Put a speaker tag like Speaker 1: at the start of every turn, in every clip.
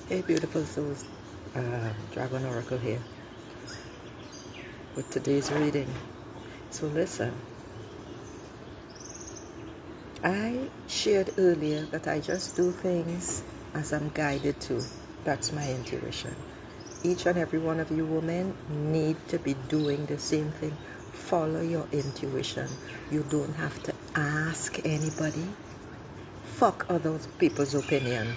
Speaker 1: Hey, beautiful souls. Dragon Oracle here with today's reading. So, listen, I shared earlier that I just do things as I'm guided to. That's my intuition. Each and every one of you women need to be doing the same thing. Follow your intuition. You don't have to ask anybody. Fuck other people's opinion.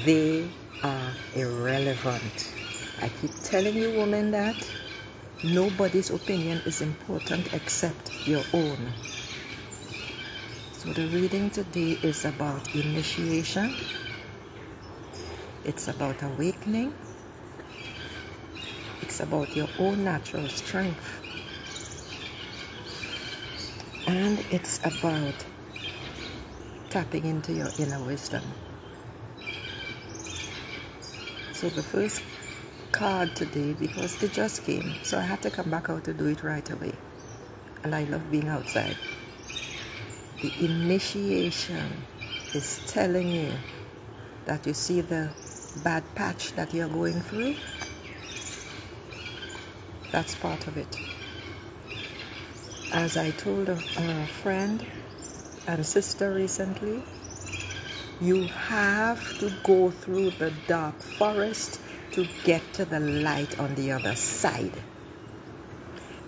Speaker 1: They are irrelevant. I keep telling you women that nobody's opinion is important except your own. So the reading today is about initiation. It's about awakening. It's about your own natural strength. And it's about tapping into your inner wisdom. So the first card today, because they just came, so I had to come back out to do it right away. And I love being outside. The initiation is telling you that you see the bad patch that you're going through. That's part of it. As I told a friend and sister recently, you have to go through the dark forest to get to the light on the other side.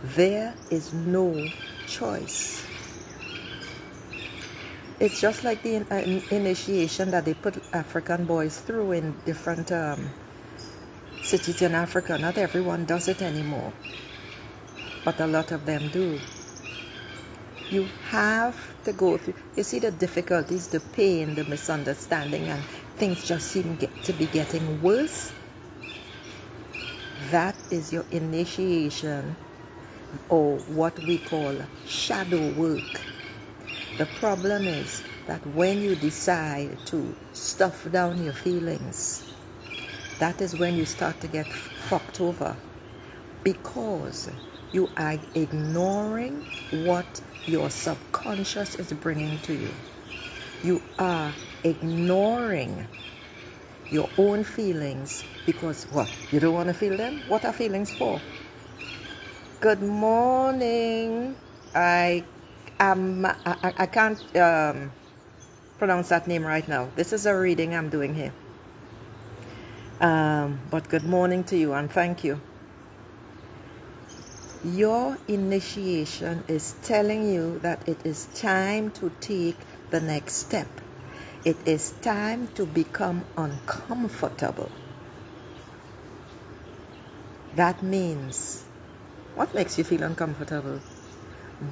Speaker 1: There is no choice. It's just like the initiation that they put African boys through in different cities in Africa. Not everyone does it anymore, but a lot of them do. You have to go through. You see the difficulties, the pain, the misunderstanding, and things just seem to be getting worse. That is your initiation, or what we call shadow work. The problem is that when you decide to stuff down your feelings, that is when you start to get fucked over, because you are ignoring what your subconscious is bringing to you. You are ignoring your own feelings because what? You don't want to feel them? What are feelings for? Good morning. I can't pronounce that name right now. This is a reading I'm doing here. But good morning to you and thank you. Your initiation is telling you that it is time to take the next step. It is time to become uncomfortable. That means, what makes you feel uncomfortable?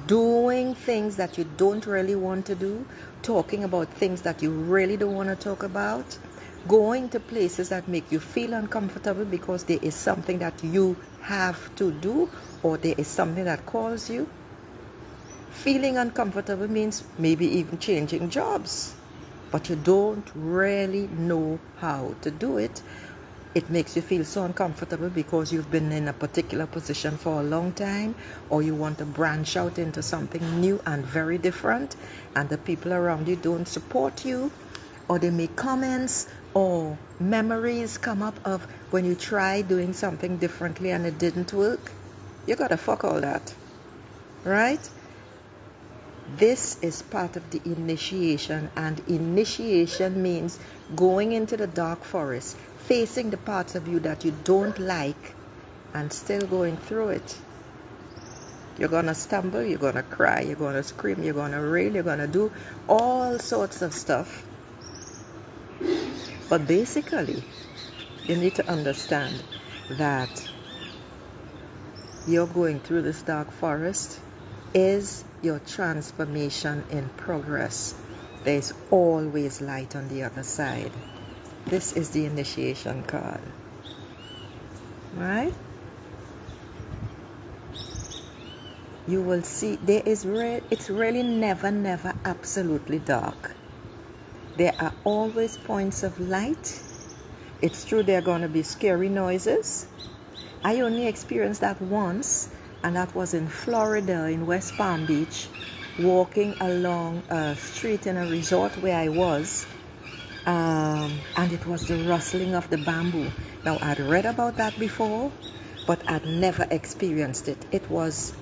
Speaker 1: Doing things that you don't really want to do, talking about things that you really don't want to talk about, going to places that make you feel uncomfortable because there is something that you have to do or there is something that calls you. Feeling uncomfortable means maybe even changing jobs, but you don't really know how to do it. It makes you feel so uncomfortable because you've been in a particular position for a long time, or you want to branch out into something new and very different, and the people around you don't support you, or they make comments, or memories come up of when you try doing something differently and it didn't work. You gotta fuck all that, right? This is part of the initiation, and initiation means going into the dark forest, facing the parts of you that you don't like, and still going through it. You're gonna stumble, you're gonna cry, you're gonna scream, you're gonna rail, you're gonna do all sorts of stuff. But basically, you need to understand that you're going through this dark forest is your transformation in progress. There's always light on the other side. This is the initiation card. Right? You will see it's really never absolutely dark. There are always points of light. It's true there are going to be scary noises. I only experienced that once, and that was in Florida, in West Palm Beach, walking along a street in a resort where I was. And it was the rustling of the bamboo. Now, I'd read about that before, but I'd never experienced it. It was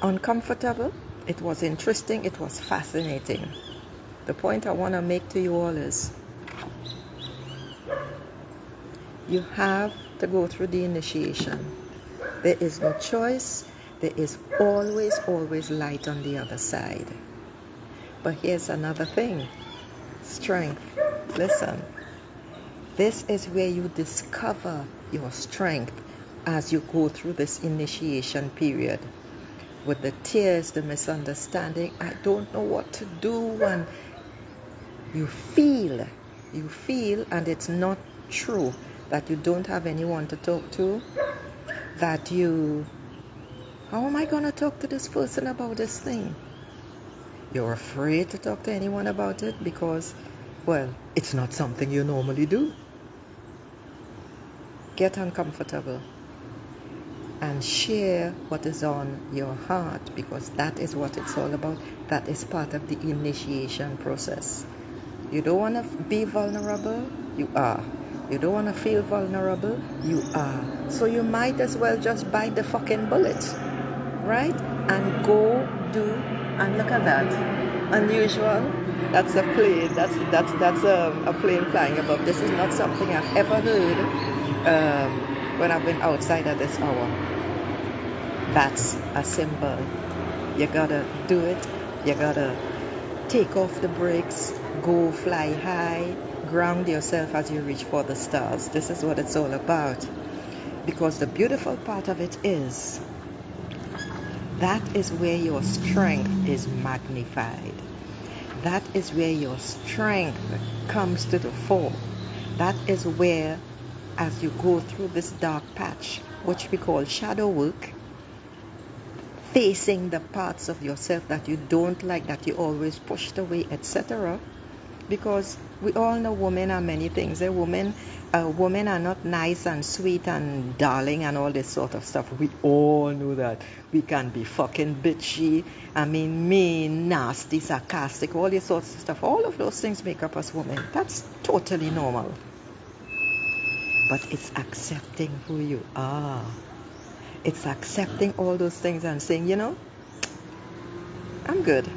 Speaker 1: uncomfortable, it was interesting, it was fascinating. The point I want to make to you all is you have to go through the initiation. There is no choice. There is always, always light on the other side. But here's another thing. Strength. Listen. This is where you discover your strength as you go through this initiation period. With the tears, the misunderstanding, I don't know what to do, and you feel, and it's not true that you don't have anyone to talk to, that how am I going to talk to this person about this thing? You're afraid to talk to anyone about it because, well, it's not something you normally do. Get uncomfortable and share what is on your heart, because that is what it's all about. That is part of the initiation process. You don't want to be vulnerable? You are. You don't want to feel vulnerable? You are. So you might as well just bite the fucking bullet, right? And go do, and look at that. Unusual. That's a plane. That's a plane flying above. This is not something I've ever heard when I've been outside at this hour. That's a symbol. You gotta do it. You gotta take off the brakes, go fly high, ground yourself as you reach for the stars. This is what it's all about. Because the beautiful part of it is, that is where your strength is magnified. That is where your strength comes to the fore. That is where, as you go through this dark patch, which we call shadow work, facing the parts of yourself that you don't like, that you always pushed away, etc. Because we all know women are many things. Women are not nice and sweet and darling and all this sort of stuff. We all know that. We can be fucking bitchy, mean, nasty, sarcastic, all these sorts of stuff. All of those things make up us women. That's totally normal. But it's accepting who you are. It's accepting all those things and saying, you know, I'm good.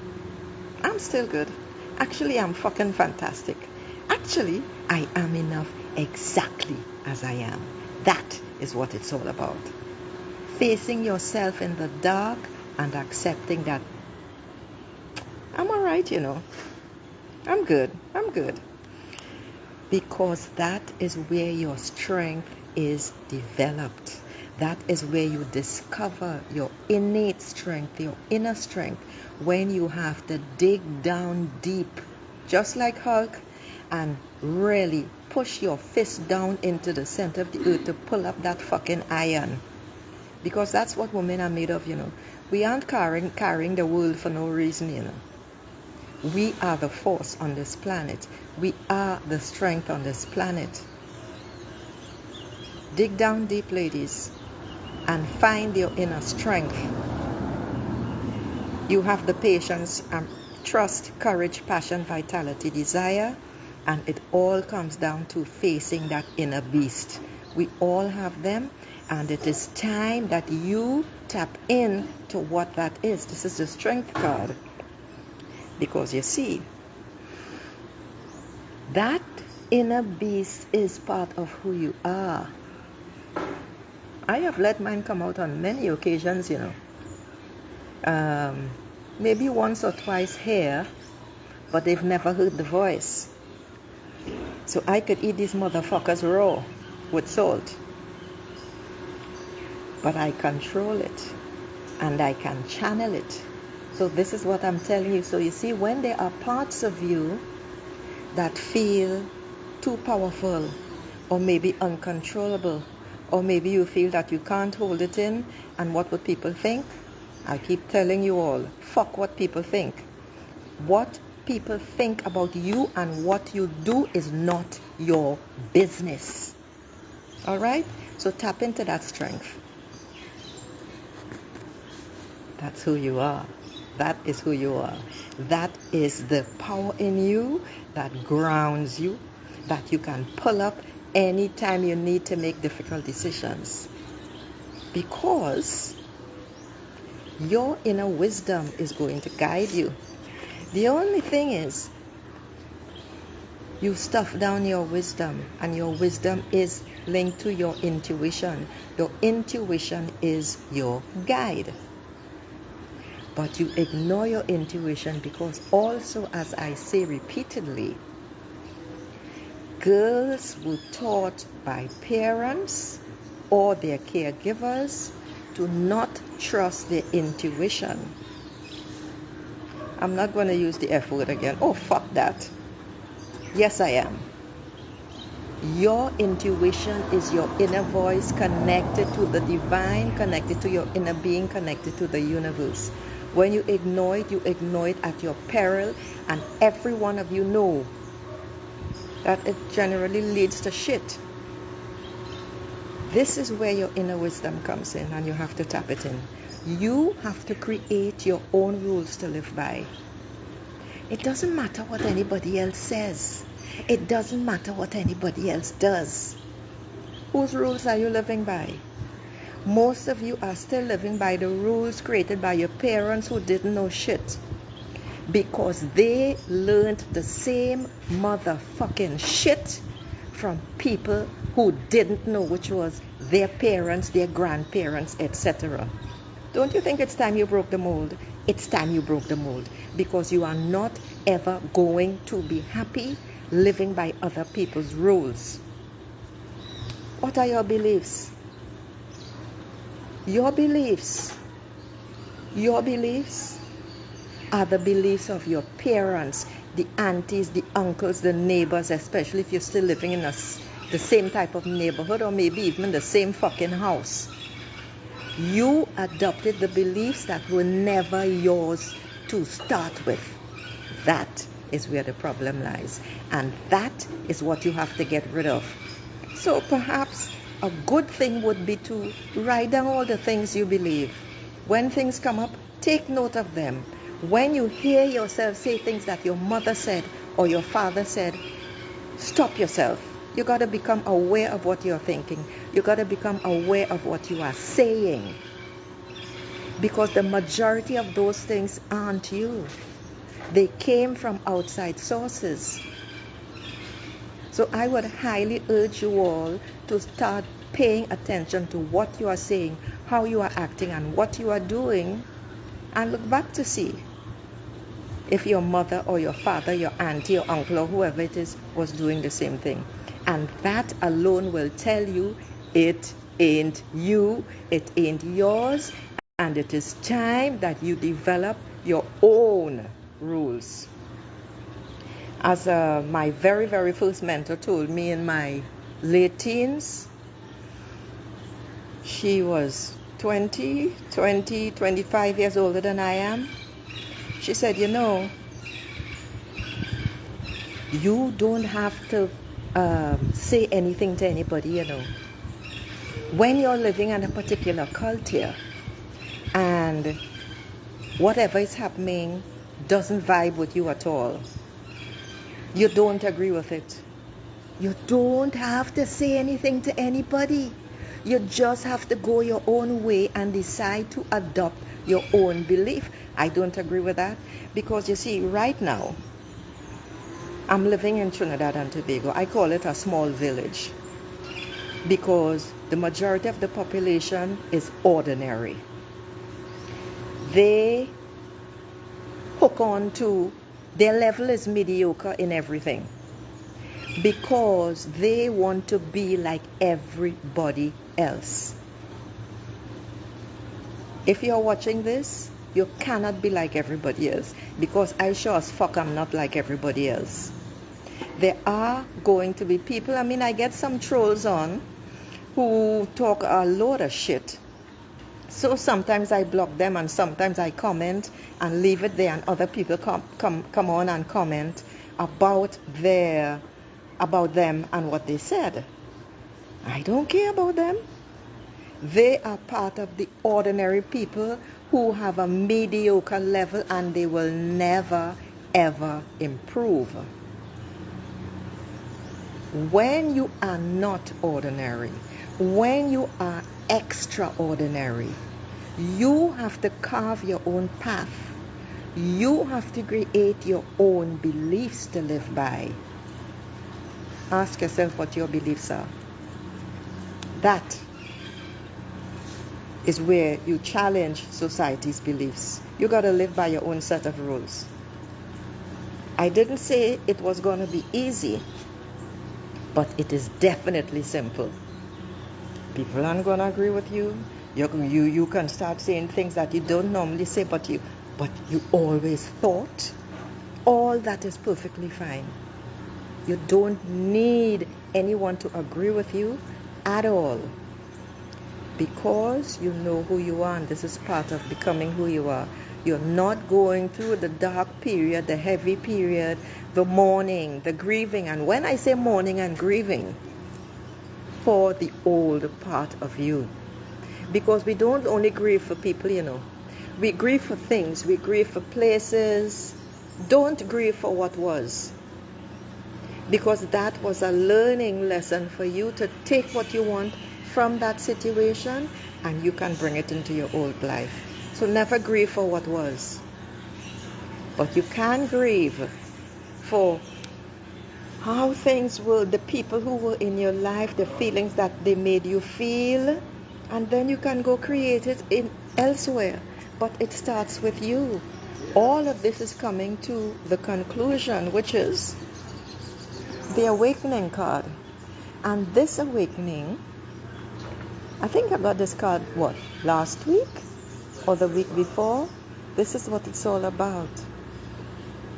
Speaker 1: I'm still good. Actually, I'm fucking fantastic. Actually, I am enough exactly as I am. That is what it's all about. Facing yourself in the dark and accepting that I'm all right, you know. I'm good. I'm good. Because that is where your strength is developed. That is where you discover your innate strength, your inner strength, when you have to dig down deep, just like Hulk, and really push your fist down into the center of the earth to pull up that fucking iron. Because that's what women are made of, you know. We aren't carrying the world for no reason, you know. We are the force on this planet. We are the strength on this planet. Dig down deep, ladies, and find your inner strength. You have the patience, trust, courage, passion, vitality, desire, and it all comes down to facing that inner beast. We all have them, and it is time that you tap in to what that is. This is the strength card. Because you see, that inner beast is part of who you are. I have let mine come out on many occasions, you know. Maybe once or twice here, but they've never heard the voice. So I could eat these motherfuckers raw with salt. But I control it, and I can channel it. So this is what I'm telling you. So you see, when there are parts of you that feel too powerful, or maybe uncontrollable, or maybe you feel that you can't hold it in, and what would people think? I keep telling you all, fuck what people think. What people think about you and what you do is not your business. Alright? So tap into that strength. That's who you are. That is who you are. That is the power in you that grounds you, that you can pull up anytime you need to make difficult decisions. Because your inner wisdom is going to guide you. The only thing is, you stuff down your wisdom, and your wisdom is linked to your intuition. Your intuition is your guide. But you ignore your intuition because also, as I say repeatedly, girls were taught by parents or their caregivers to not trust their intuition. I'm not going to use the F word again. Oh, fuck that. Yes, I am. Your intuition is your inner voice connected to the divine, connected to your inner being, connected to the universe. When you ignore it at your peril, and every one of you know that it generally leads to shit. This is where your inner wisdom comes in, and you have to tap it in. You have to create your own rules to live by. It doesn't matter what anybody else says. It doesn't matter what anybody else does. Whose rules are you living by? Most of you are still living by the rules created by your parents who didn't know shit. Because they learned the same motherfucking shit from people who didn't know, which was their parents, their grandparents, etc. Don't you think it's time you broke the mold? It's time you broke the mold, because you are not ever going to be happy living by other people's rules. What are your beliefs? Your beliefs are the beliefs of your parents, the aunties, the uncles, the neighbors, especially if you're still living in the same type of neighborhood, or maybe even the same fucking house. You adopted the beliefs that were never yours to start with. That is where the problem lies. And that is what you have to get rid of. So perhaps a good thing would be to write down all the things you believe. When things come up, take note of them. When you hear yourself say things that your mother said or your father said, stop yourself. You got to become aware of what you're thinking. You got to become aware of what you are saying. Because the majority of those things aren't you. They came from outside sources. So I would highly urge you all to start paying attention to what you are saying, how you are acting, and what you are doing, and look back to see if your mother or your father, your auntie or uncle or whoever it is was doing the same thing. And that alone will tell you it ain't you, it ain't yours, and it is time that you develop your own rules. As my very, very first mentor told me in my late teens, she was 25 years older than I am. She said, you know, you don't have to say anything to anybody, you know. When you're living in a particular culture and whatever is happening doesn't vibe with you at all, you don't agree with it, you don't have to say anything to anybody. You just have to go your own way and decide to adopt your own belief. I don't agree with that, because you see, right now, I'm living in Trinidad and Tobago. I call it a small village because the majority of the population is ordinary. They hook on to, their level is mediocre in everything because they want to be like everybody else. If you're watching this, you cannot be like everybody else, because I sure as fuck am not like everybody else. There are going to be people, I mean, I get some trolls on who talk a load of shit. So sometimes I block them and sometimes I comment and leave it there, and other people come on and comment about them and what they said. I don't care about them. They are part of the ordinary people who have a mediocre level, and they will never ever improve. When you are not ordinary, when you are extraordinary, you have to carve your own path. You have to create your own beliefs to live by. Ask yourself what your beliefs are. That is where you challenge society's beliefs. You got to live by your own set of rules. I didn't say it was going to be easy, but it is definitely simple. People aren't going to agree with you. You can start saying things that you don't normally say, but you always thought. All that is perfectly fine. You don't need anyone to agree with you at all, because you know who you are, and this is part of becoming who you are. You're not going through the dark period, the heavy period, the mourning, the grieving. And when I say mourning and grieving, for the old part of you. Because we don't only grieve for people, We grieve for things. We grieve for places. Don't grieve for what was. Because that was a learning lesson for you to take what you want from that situation, and you can bring it into your old life. So never grieve for what was. But you can grieve for how things were, the people who were in your life, the feelings that they made you feel, and then you can go create it elsewhere. But it starts with you. All of this is coming to the conclusion, which is the awakening card. And this awakening, I think I got this card, last week or the week before? This is what it's all about.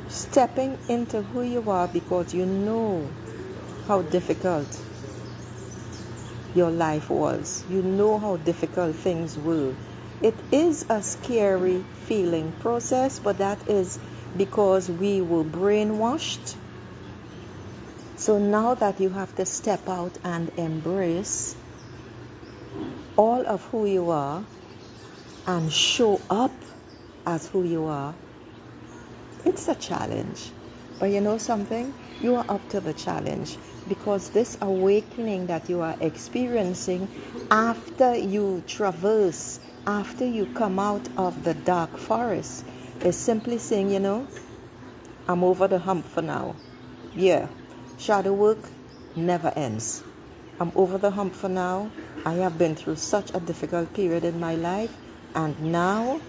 Speaker 1: Stepping into who you are, because you know how difficult your life was. You know how difficult things were. It is a scary feeling process, but that is because we were brainwashed. So now that you have to step out and embrace all of who you are and show up as who you are, it's a challenge. But you know something? You are up to the challenge, because this awakening that you are experiencing after you traverse, after you come out of the dark forest, is simply saying, I'm over the hump for now. Yeah, shadow work never ends. I'm over the hump for now. I have been through such a difficult period in my life, and now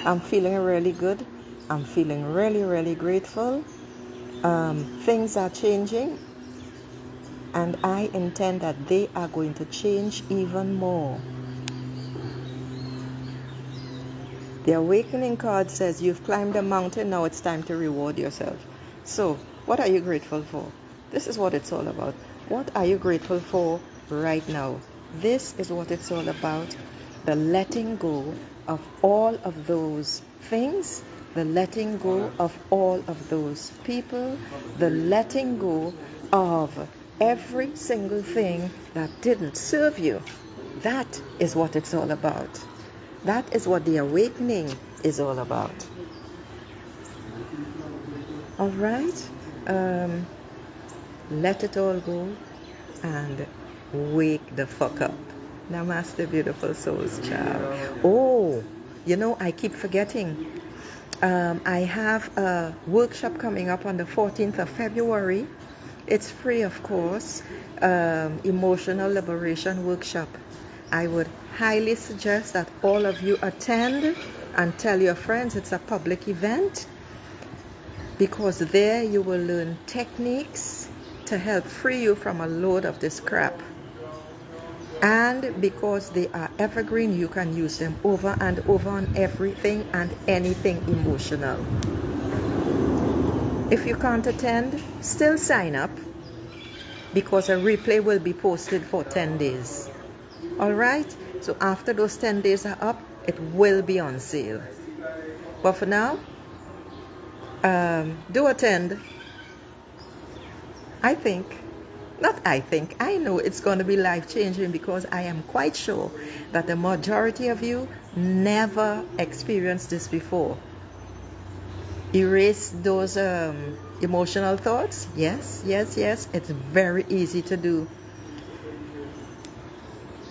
Speaker 1: I'm feeling really good. I'm feeling really, really grateful. Things are changing, and I intend that they are going to change even more. The awakening card says you've climbed a mountain, now it's time to reward yourself. So, what are you grateful for? This is what it's all about. What are you grateful for right now? This is what it's all about. The letting go of all of those things, the letting go of all of those people, the letting go of every single thing that didn't serve you. That is what it's all about. That is what the awakening is all about. All right? Let it all go and wake the fuck up. Namaste, beautiful souls, child. Oh, I keep forgetting. I have a workshop coming up on the 14th of February. It's free, of course. Emotional liberation workshop. I would highly suggest that all of you attend and tell your friends. It's a public event, because there you will learn techniques to help free you from a load of this crap. And because they are evergreen, you can use them over and over on everything and anything emotional. If you can't attend, still sign up, because a replay will be posted for 10 days. All right? So after those 10 days are up, it will be on sale. But for now, do attend. I think Not I think, I know it's going to be life-changing, because I am quite sure that the majority of you never experienced this before. Erase those emotional thoughts. Yes, yes, yes. It's very easy to do.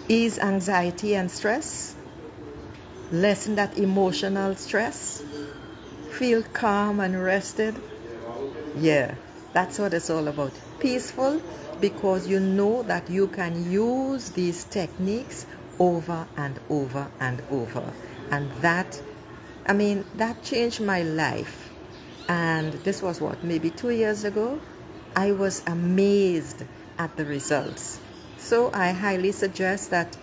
Speaker 1: Ease anxiety and stress. Lessen that emotional stress. Feel calm and rested. Yeah, that's what it's all about. Peaceful, because you know that you can use these techniques over and over and over. And that, I mean, that changed my life. And this was what, maybe 2 years ago? I was amazed at the results. So I highly suggest that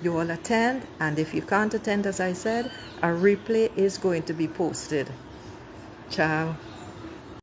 Speaker 1: you all attend. And if you can't attend, as I said, a replay is going to be posted. Ciao.